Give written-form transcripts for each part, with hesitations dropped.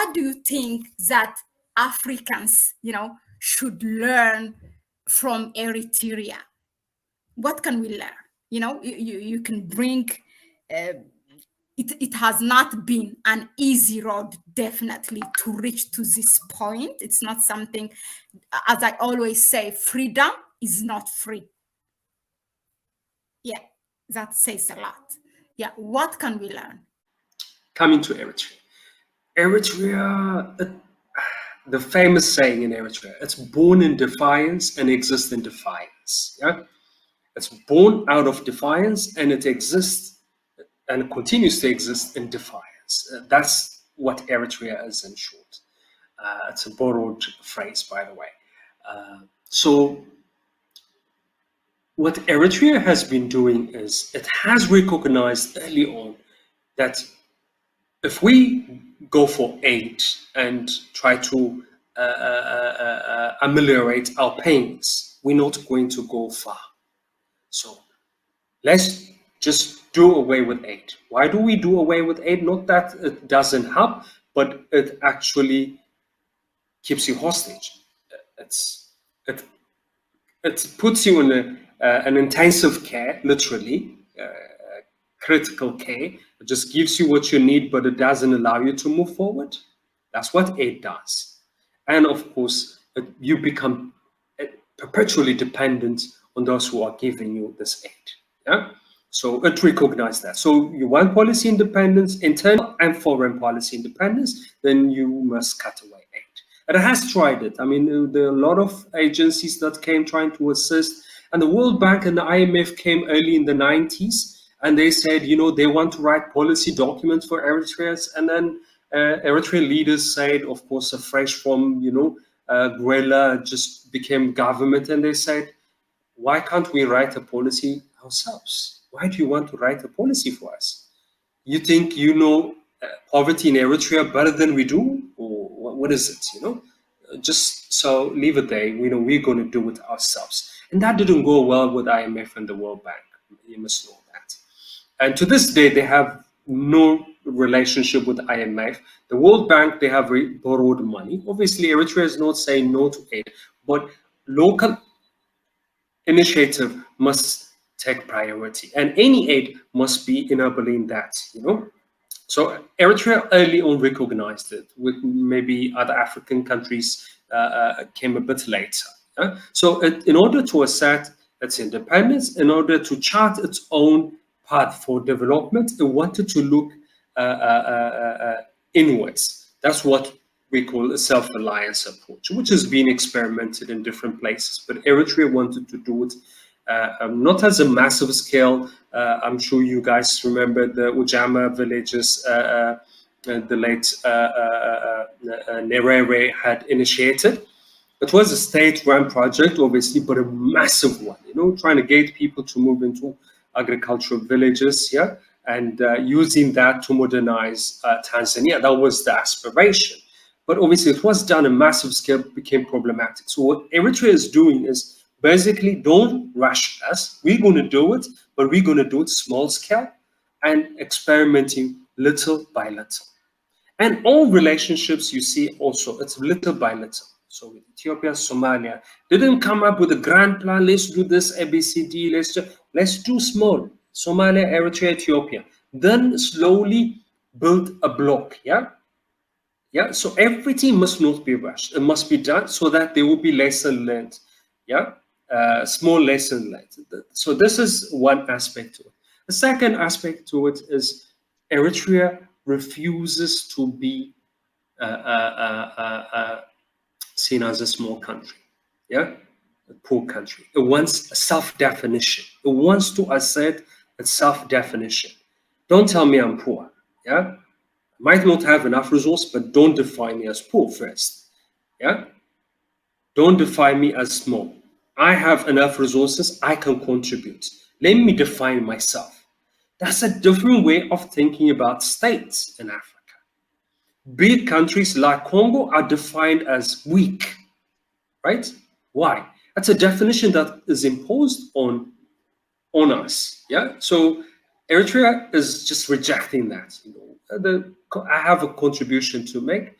what do you think that Africans, should learn from Eritrea? What can we learn? You can bring. It has not been an easy road, definitely, to reach to this point. It's not something, as I always say, freedom is not free. Yeah, that says a lot. Yeah, what can we learn? Coming to Eritrea. Eritrea, the famous saying in Eritrea, it's born in defiance and exists in defiance. Yeah, it's born out of defiance and it exists and continues to exist in defiance. That's what Eritrea is in short. It's a borrowed phrase, by the way. So what Eritrea has been doing is it has recognized early on that if we go for aid and try to ameliorate our pains, we're not going to go far. So let's just do away with aid. Why do we do away with aid? Not that it doesn't help, but it actually keeps you hostage. It puts you in an intensive care, literally, critical care. It just gives you what you need, but it doesn't allow you to move forward. That's what aid does. And of course, you become perpetually dependent on those who are giving you this aid. Yeah. So it recognized that. So you want policy independence, internal and foreign policy independence, then you must cut away aid. And it has tried it. I mean, there are a lot of agencies that came trying to assist. And the World Bank and the IMF came early in the 90s. And they said, they want to write policy documents for Eritrea. And then Eritrean leaders said, of course, fresh from, guerrilla just became government. And they said, why can't we write a policy ourselves? Why do you want to write a policy for us? You think you know poverty in Eritrea better than we do? Or what is it, Just so leave it there. We're going to do it ourselves. And that didn't go well with IMF and the World Bank. You must know that. And to this day, they have no relationship with IMF. The World Bank, they have borrowed money. Obviously, Eritrea is not saying no to aid, but local initiative must take priority, and any aid must be enabling that. So Eritrea early on recognized it. With maybe other African countries came a bit later. So in order to assert its independence, in order to chart its own path for development, it wanted to look inwards. That's what we call a self-reliance approach, which has been experimented in different places. But Eritrea wanted to do it not as a massive scale. I'm sure you guys remember the Ujama villages the late Nyerere had initiated. It was a state-run project, obviously, but a massive one, trying to get people to move into agricultural villages, and using that to modernize Tanzania. That was the aspiration. But obviously, it was done on a massive scale, became problematic. So what Eritrea is doing is basically, don't rush us. We're going to do it, but we're going to do it small scale and experimenting little by little. And all relationships you see also, it's little by little. So with Ethiopia, Somalia, didn't come up with a grand plan. Let's do this ABCD. Let's do small. Somalia, Eritrea, Ethiopia. Then slowly build a block. Yeah. So everything must not be rushed. It must be done so that there will be lesson learned. Small lesson learned. So this is one aspect to it. The second aspect to it is Eritrea refuses to be seen as a small country, a poor country. It wants a self-definition. It wants to assert its self-definition. Don't tell me I'm poor, I might not have enough resource, but don't define me as poor first, Don't define me as small. I have enough resources, I can contribute. Let me define myself. That's a different way of thinking about states in Africa. Big countries like Congo are defined as weak, right? Why? That's a definition that is imposed on us. So Eritrea is just rejecting that. I have a contribution to make.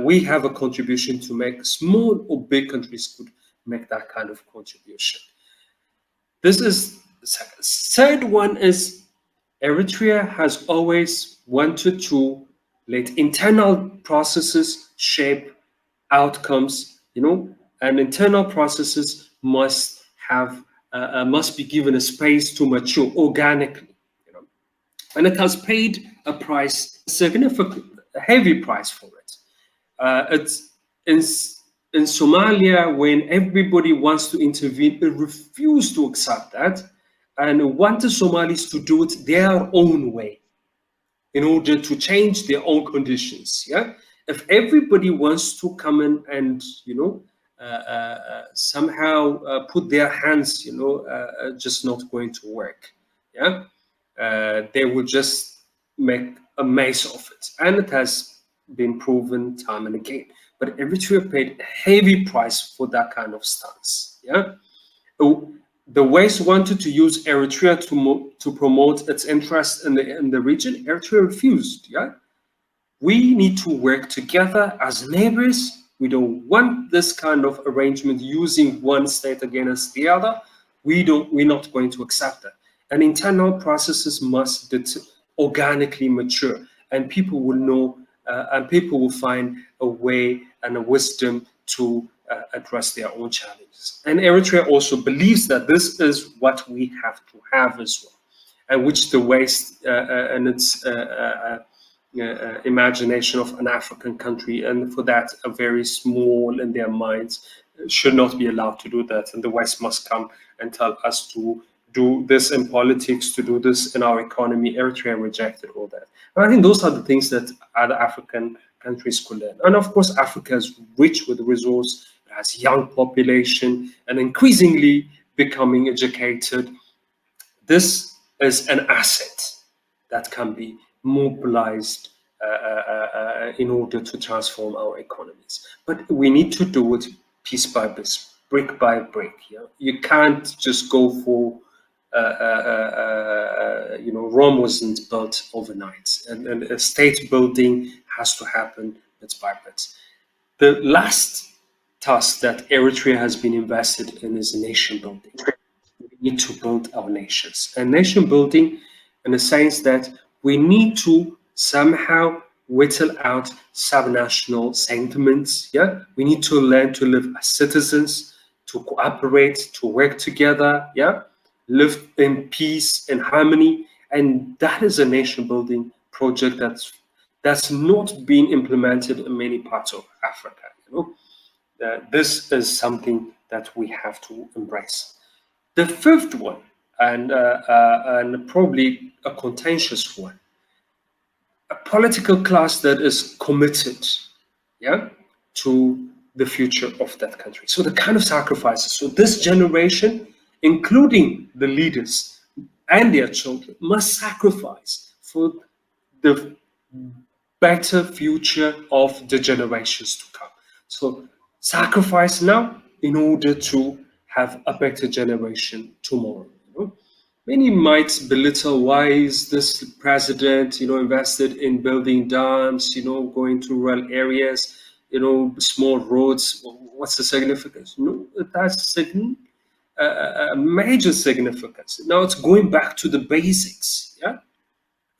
we have a contribution to make. Small or big countries could make that kind of contribution. This is the second. Third one is Eritrea has always wanted to let internal processes shape outcomes, and internal processes must be given a space to mature organically, and it has paid a price, significant, a heavy price for it. It's in Somalia, when everybody wants to intervene, it refused to accept that and wanted Somalis to do it their own way in order to change their own conditions. Yeah, if everybody wants to come in and somehow put their hands, just not going to work. Yeah, they will just make a mess of it, and it has been proven time and again. But Eritrea paid a heavy price for that kind of stance. Yeah, the West wanted to use Eritrea to promote its interest in the region. Eritrea refused. Yeah, we need to work together as neighbors. We don't want this kind of arrangement using one state against the other. We're not going to accept that. And internal processes must organically mature, and people will know, and people will find a way and a wisdom to address their own challenges. And Eritrea also believes that this is what we have to have as well, and which the West and its imagination of an African country, and for that, a very small in their minds, should not be allowed to do that. And the West must come and tell us to do this in politics, to do this in our economy. Eritrea rejected all that. And I think those are the things that other African countries could learn. And of course, Africa is rich with resource, it has young population, and increasingly becoming educated. This is an asset that can be mobilized in order to transform our economies. But we need to do it piece by piece, brick by brick. Yeah? You can't just go for, Rome wasn't built overnight, and a state building has to happen bit by bit. The last task that Eritrea has been invested in is nation building. We need to build our nations. And nation building in the sense that we need to somehow whittle out subnational sentiments. Yeah, we need to learn to live as citizens, to cooperate, to work together. Yeah, live in peace and harmony. And that is a nation building project that's not being implemented in many parts of Africa. This is something that we have to embrace. The fifth one, and probably a contentious one, a political class that is committed, yeah, to the future of that country. So the kind of sacrifices. So this generation, including the leaders and their children, must sacrifice for the better future of the generations to come. So sacrifice now in order to have a better generation tomorrow. Many might belittle, why is this president, invested in building dams, going to rural areas, small roads. What's the significance? That's a major significance. Now it's going back to the basics. Yeah,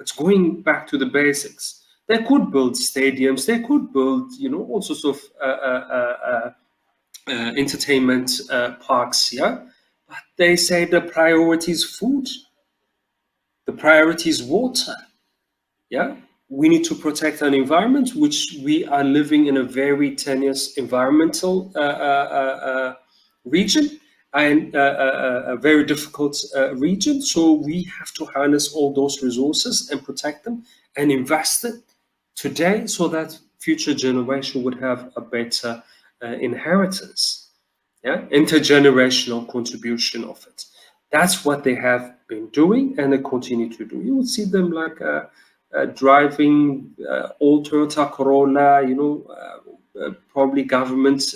it's going back to the basics. They could build stadiums. They could build, all sorts of entertainment parks. Yeah. But they say the priority is food. The priority is water. Yeah, we need to protect an environment, which we are living in a very tenuous environmental region, and a very difficult region. So we have to harness all those resources and protect them and invest it today, so that future generation would have a better inheritance. Yeah, intergenerational contribution of it. That's what they have been doing, and they continue to do. You would see them like driving old Toyota Corolla, probably government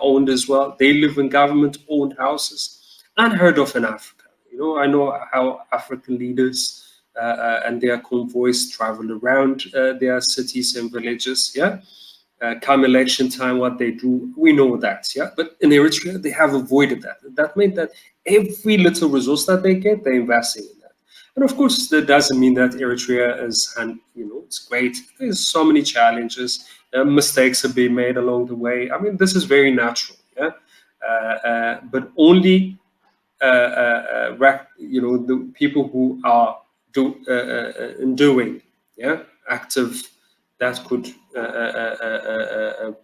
owned as well. They live in government owned houses. Unheard of in Africa. I know how African leaders and their convoys travel around their cities and villages. Yeah. come election time, what they do, we know that, yeah. But in Eritrea, they have avoided that. That meant that every little resource that they get, they're investing in that. And of course, that doesn't mean that Eritrea is, it's great. There's so many challenges. Mistakes have been made along the way. I mean, this is very natural, yeah. But only the people who are doing, yeah, active, that could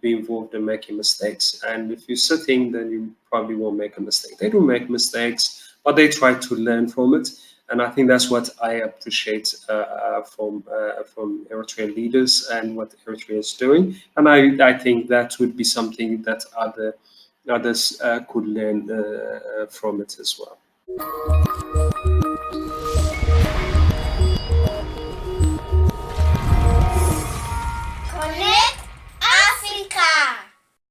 be involved in making mistakes. And if you're sitting, then you probably won't make a mistake. They do make mistakes, but they try to learn from it. And I think that's what I appreciate from Eritrean leaders and what Eritrea is doing. And I think that would be something that others could learn from it as well.